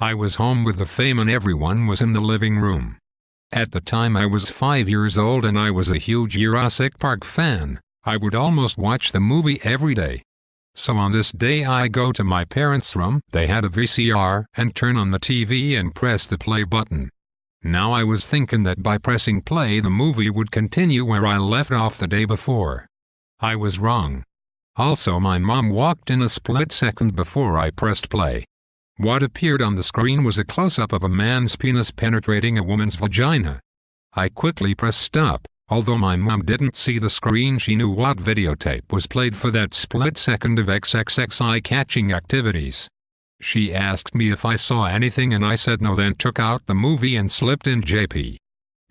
I was home with the fam and everyone was in the living room. At the time I was 5 years old and I was a huge Jurassic Park fan. I would almost watch the movie every day. So on this day I go to my parents' room, they had a VCR, and turn on the TV and press the play button. Now I was thinking that by pressing play the movie would continue where I left off the day before. I was wrong. Also my mom walked in a split second before I pressed play. What appeared on the screen was a close-up of a man's penis penetrating a woman's vagina. I quickly pressed stop. Although my mom didn't see the screen, she knew what videotape was played for that split second of XXX eye-catching activities. She asked me if I saw anything and I said no, then took out the movie and slipped in JP.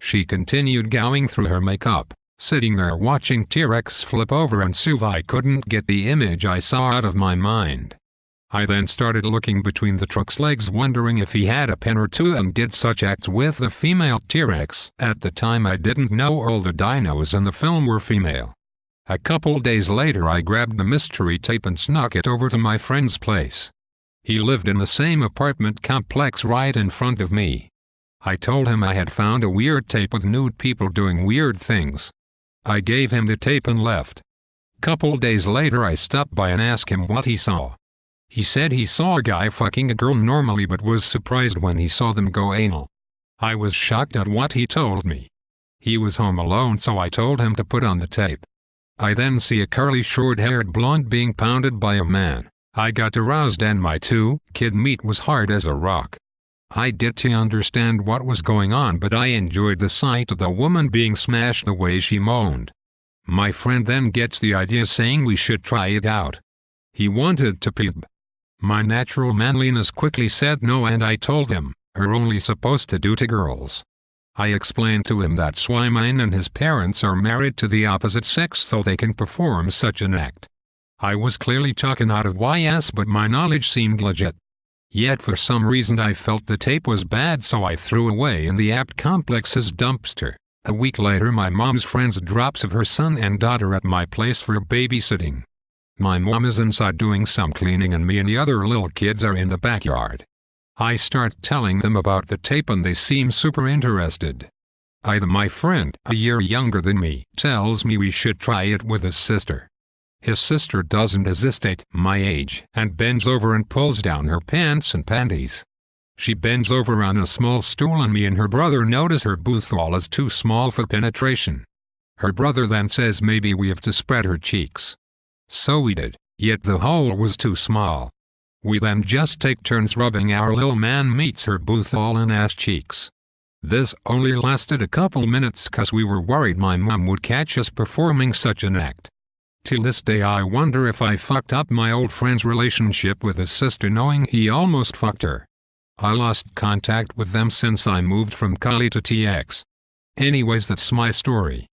She continued going through her makeup, sitting there watching T-Rex flip over and Suv. I couldn't get the image I saw out of my mind. I then started looking between the truck's legs wondering if he had a pen or two and did such acts with the female T-Rex. At the time I didn't know all the dinos in the film were female. A couple days later I grabbed the mystery tape and snuck it over to my friend's place. He lived in the same apartment complex right in front of me. I told him I had found a weird tape with nude people doing weird things. I gave him the tape and left. Couple days later I stopped by and asked him what he saw. He said he saw a guy fucking a girl normally but was surprised when he saw them go anal. I was shocked at what he told me. He was home alone, so I told him to put on the tape. I then see a curly short-haired blonde being pounded by a man. I got aroused and my kid meat was hard as a rock. I didn't understand what was going on, but I enjoyed the sight of the woman being smashed the way she moaned. My friend then gets the idea saying we should try it out. He wanted to peep. My natural manliness quickly said no and I told him, "Are only supposed to do to girls." I explained to him that Swimine and his parents are married to the opposite sex so they can perform such an act. I was clearly talking out of my ass but my knowledge seemed legit. Yet for some reason I felt the tape was bad, so I threw away in the apt complex's dumpster. A week later my mom's friends drops of her son and daughter at my place for babysitting. My mom is inside doing some cleaning and me and the other little kids are in the backyard. I start telling them about the tape and they seem super interested. My friend, a year younger than me, tells me we should try it with his sister. His sister doesn't hesitate, my age, and bends over and pulls down her pants and panties. She bends over on a small stool and me and her brother notice her boothole is too small for penetration. Her brother then says maybe we have to spread her cheeks. So we did, yet the hole was too small. We then just take turns rubbing our little man meets her boothole and ass cheeks. This only lasted a couple minutes cause we were worried my mom would catch us performing such an act. Till this day I wonder if I fucked up my old friend's relationship with his sister knowing he almost fucked her. I lost contact with them since I moved from Cali to TX. Anyways, that's my story.